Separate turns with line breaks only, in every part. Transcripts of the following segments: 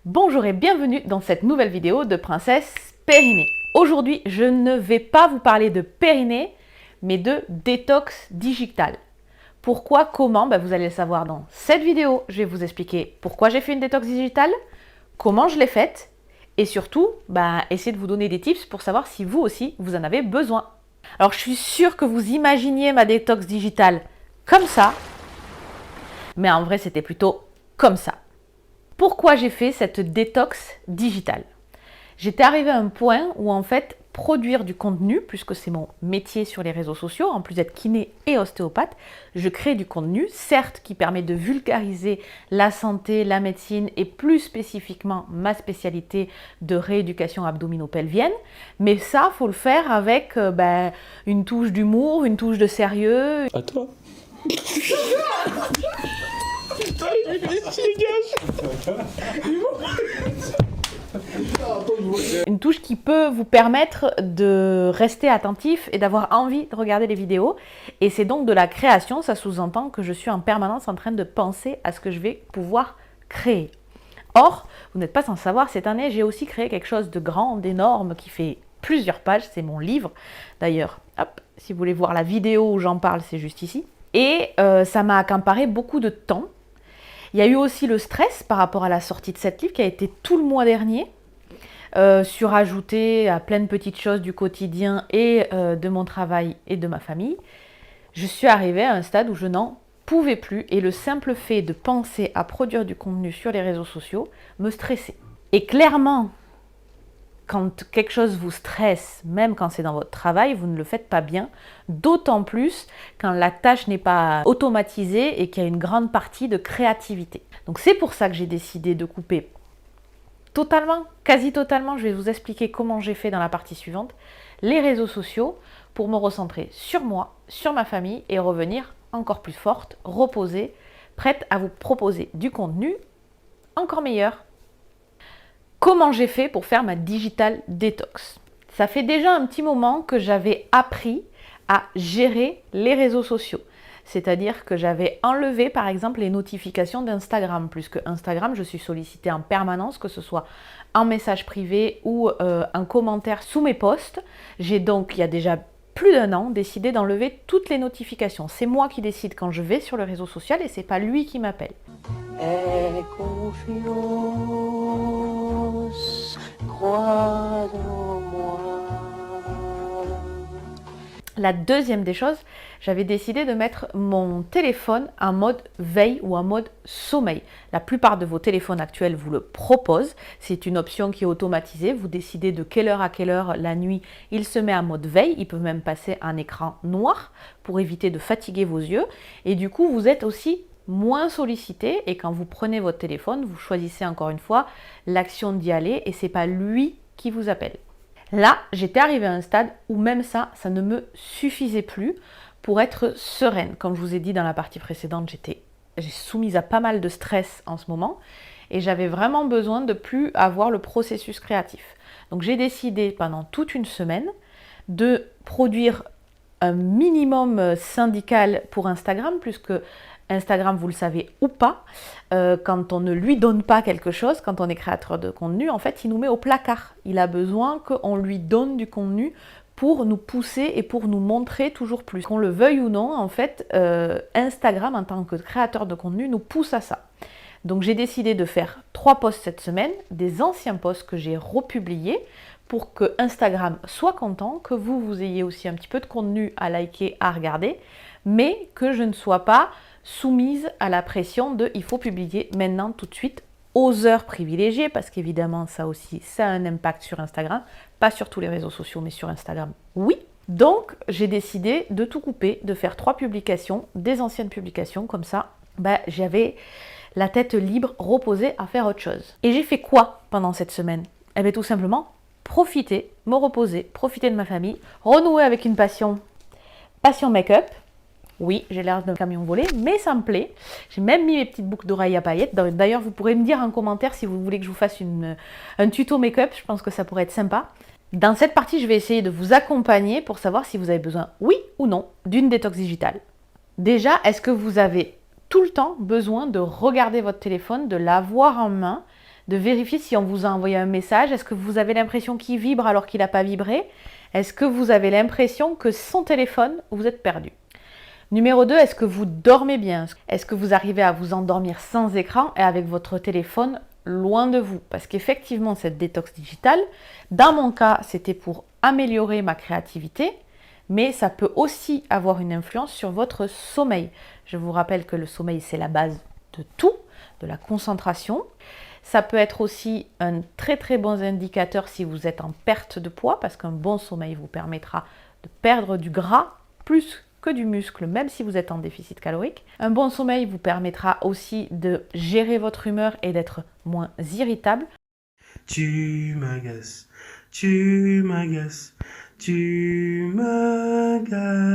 Bonjour et bienvenue dans cette nouvelle vidéo de Princesse Périnée. Aujourd'hui, je ne vais pas vous parler de périnée, mais de détox digital. Pourquoi, comment, vous allez le savoir dans cette vidéo. Je vais vous expliquer pourquoi j'ai fait une détox digitale, comment je l'ai faite, et surtout, essayer de vous donner des tips pour savoir si vous aussi, vous en avez besoin. Alors, je suis sûre que vous imaginiez ma détox digitale comme ça, mais en vrai, c'était plutôt comme ça. Pourquoi j'ai fait cette détox digitale? J'étais arrivée à un point où en fait produire du contenu, puisque c'est mon métier sur les réseaux sociaux, en plus d'être kiné et ostéopathe, je crée du contenu, certes qui permet de vulgariser la santé, la médecine et plus spécifiquement ma spécialité de rééducation abdominopelvienne, mais ça, faut le faire avec une touche d'humour, une touche de sérieux.
À toi.
Une touche qui peut vous permettre de rester attentif et d'avoir envie de regarder les vidéos. Et c'est donc de la création, ça sous-entend que je suis en permanence en train de penser à ce que je vais pouvoir créer. Or, vous n'êtes pas sans savoir, cette année, j'ai aussi créé quelque chose de grand, d'énorme, qui fait plusieurs pages, c'est mon livre. D'ailleurs, hop, si vous voulez voir la vidéo où j'en parle, c'est juste ici. Et ça m'a accaparé beaucoup de temps. Il y a eu aussi le stress par rapport à la sortie de cet livre qui a été tout le mois dernier, surajouté à plein de petites choses du quotidien et de mon travail et de ma famille. Je suis arrivée à un stade où je n'en pouvais plus et le simple fait de penser à produire du contenu sur les réseaux sociaux me stressait. Et clairement, quand quelque chose vous stresse, même quand c'est dans votre travail, vous ne le faites pas bien, d'autant plus quand la tâche n'est pas automatisée et qu'il y a une grande partie de créativité. Donc c'est pour ça que j'ai décidé de couper totalement, quasi totalement, je vais vous expliquer comment j'ai fait dans la partie suivante, les réseaux sociaux pour me recentrer sur moi, sur ma famille et revenir encore plus forte, reposée, prête à vous proposer du contenu encore meilleur. Comment j'ai fait pour faire ma digital detox? Ça fait déjà un petit moment que j'avais appris à gérer les réseaux sociaux. C'est-à-dire que j'avais enlevé par exemple les notifications d'Instagram, puisque Instagram, je suis sollicitée en permanence, que ce soit en message privé ou un commentaire sous mes posts. J'ai donc, il y a déjà plus d'1 an, décidé d'enlever toutes les notifications. C'est moi qui décide quand je vais sur le réseau social et c'est pas lui qui m'appelle. Aie confiance, crois en moi. La deuxième des choses, j'avais décidé de mettre mon téléphone en mode veille ou en mode sommeil. La plupart de vos téléphones actuels vous le proposent. C'est une option qui est automatisée. Vous décidez de quelle heure à quelle heure la nuit il se met en mode veille. Il peut même passer un écran noir pour éviter de fatiguer vos yeux. Et du coup, vous êtes aussi moins sollicité. Et quand vous prenez votre téléphone, vous choisissez encore une fois l'action d'y aller et c'est pas lui qui vous appelle. Là, j'étais arrivée à un stade où même ça ne me suffisait plus pour être sereine. Comme je vous ai dit dans la partie précédente, j'ai soumise à pas mal de stress en ce moment et j'avais vraiment besoin de plus avoir le processus créatif. Donc j'ai décidé pendant toute une semaine de produire un minimum syndical pour Instagram, puisque Instagram, vous le savez ou pas, quand on ne lui donne pas quelque chose, quand on est créateur de contenu, en fait, il nous met au placard. Il a besoin qu'on lui donne du contenu pour nous pousser et pour nous montrer toujours plus. Qu'on le veuille ou non, en fait, Instagram, en tant que créateur de contenu, nous pousse à ça. Donc j'ai décidé de faire 3 posts cette semaine, des anciens posts que j'ai republiés, pour que Instagram soit content, que vous ayez aussi un petit peu de contenu à liker, à regarder, mais que je ne sois pas soumise à la pression de il faut publier maintenant tout de suite aux heures privilégiées, parce qu'évidemment ça aussi ça a un impact sur Instagram, pas sur tous les réseaux sociaux mais sur Instagram oui. Donc j'ai décidé de tout couper, de faire 3 publications, des anciennes publications, comme ça j'avais la tête libre, reposée à faire autre chose. Et j'ai fait quoi pendant cette semaine? Eh bien tout simplement profiter, me reposer, profiter de ma famille, renouer avec une passion make-up. Oui, j'ai l'air d'un camion volé, mais ça me plaît. J'ai même mis mes petites boucles d'oreilles à paillettes. D'ailleurs, vous pourrez me dire en commentaire si vous voulez que je vous fasse un tuto make-up. Je pense que ça pourrait être sympa. Dans cette partie, je vais essayer de vous accompagner pour savoir si vous avez besoin, oui ou non, d'une détox digitale. Déjà, est-ce que vous avez tout le temps besoin de regarder votre téléphone, de l'avoir en main, de vérifier si on vous a envoyé un message. Est-ce que vous avez l'impression qu'il vibre alors qu'il n'a pas vibré? Est-ce que vous avez l'impression que son téléphone, vous êtes perdu? Numéro 2, est-ce que vous dormez bien? Est-ce que vous arrivez à vous endormir sans écran et avec votre téléphone loin de vous? Parce qu'effectivement, cette détox digitale, dans mon cas, c'était pour améliorer ma créativité, mais ça peut aussi avoir une influence sur votre sommeil. Je vous rappelle que le sommeil, c'est la base de tout, de la concentration. Ça peut être aussi un très très bon indicateur si vous êtes en perte de poids, parce qu'un bon sommeil vous permettra de perdre du gras plus que du muscle, même si vous êtes en déficit calorique. Un bon sommeil vous permettra aussi de gérer votre humeur et d'être moins irritable.
Tu m'agaces, tu m'agaces, tu m'agaces.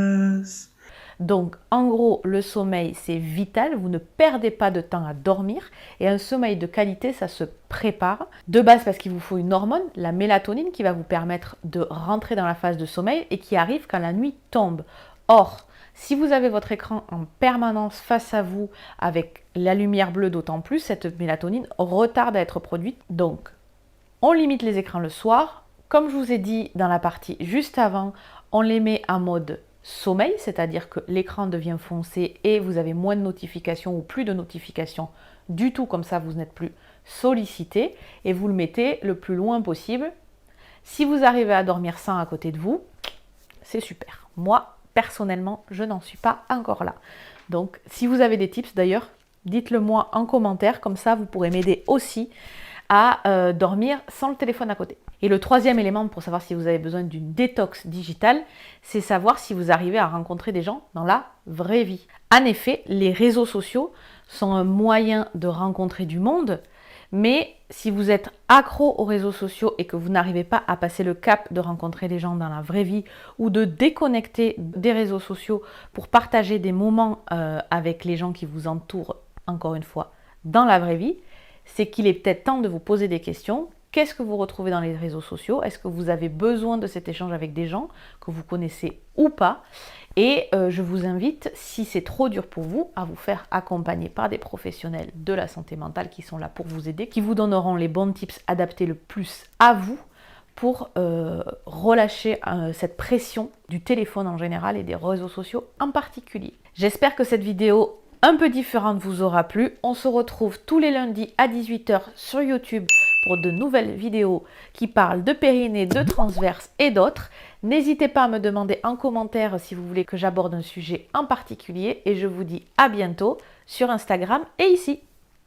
Donc, en gros, le sommeil, c'est vital. Vous ne perdez pas de temps à dormir. Et un sommeil de qualité, ça se prépare. De base, parce qu'il vous faut une hormone, la mélatonine, qui va vous permettre de rentrer dans la phase de sommeil et qui arrive quand la nuit tombe. Or, si vous avez votre écran en permanence face à vous avec la lumière bleue d'autant plus, cette mélatonine retarde à être produite. Donc, on limite les écrans le soir. Comme je vous ai dit dans la partie juste avant, on les met en mode sommeil, c'est-à-dire que l'écran devient foncé et vous avez moins de notifications ou plus de notifications du tout, comme ça vous n'êtes plus sollicité et vous le mettez le plus loin possible. Si vous arrivez à dormir sans à côté de vous, c'est super. Moi, personnellement, je n'en suis pas encore là. Donc, si vous avez des tips d'ailleurs, dites-le moi en commentaire, comme ça vous pourrez m'aider aussi à dormir sans le téléphone à côté. Et le troisième élément pour savoir si vous avez besoin d'une détox digitale, c'est savoir si vous arrivez à rencontrer des gens dans la vraie vie. En effet, les réseaux sociaux sont un moyen de rencontrer du monde, mais si vous êtes accro aux réseaux sociaux et que vous n'arrivez pas à passer le cap de rencontrer des gens dans la vraie vie ou de déconnecter des réseaux sociaux pour partager des moments avec les gens qui vous entourent, encore une fois, dans la vraie vie, c'est qu'il est peut-être temps de vous poser des questions. Qu'est-ce que vous retrouvez dans les réseaux sociaux? Est-ce que vous avez besoin de cet échange avec des gens que vous connaissez ou pas? Et je vous invite, si c'est trop dur pour vous, à vous faire accompagner par des professionnels de la santé mentale qui sont là pour vous aider, qui vous donneront les bons tips adaptés le plus à vous pour relâcher cette pression du téléphone en général et des réseaux sociaux en particulier. J'espère que cette vidéo un peu différente vous aura plu. On se retrouve tous les lundis à 18 h sur YouTube pour de nouvelles vidéos qui parlent de périnée, de transverse et d'autres. N'hésitez pas à me demander en commentaire si vous voulez que j'aborde un sujet en particulier et je vous dis à bientôt sur Instagram et ici.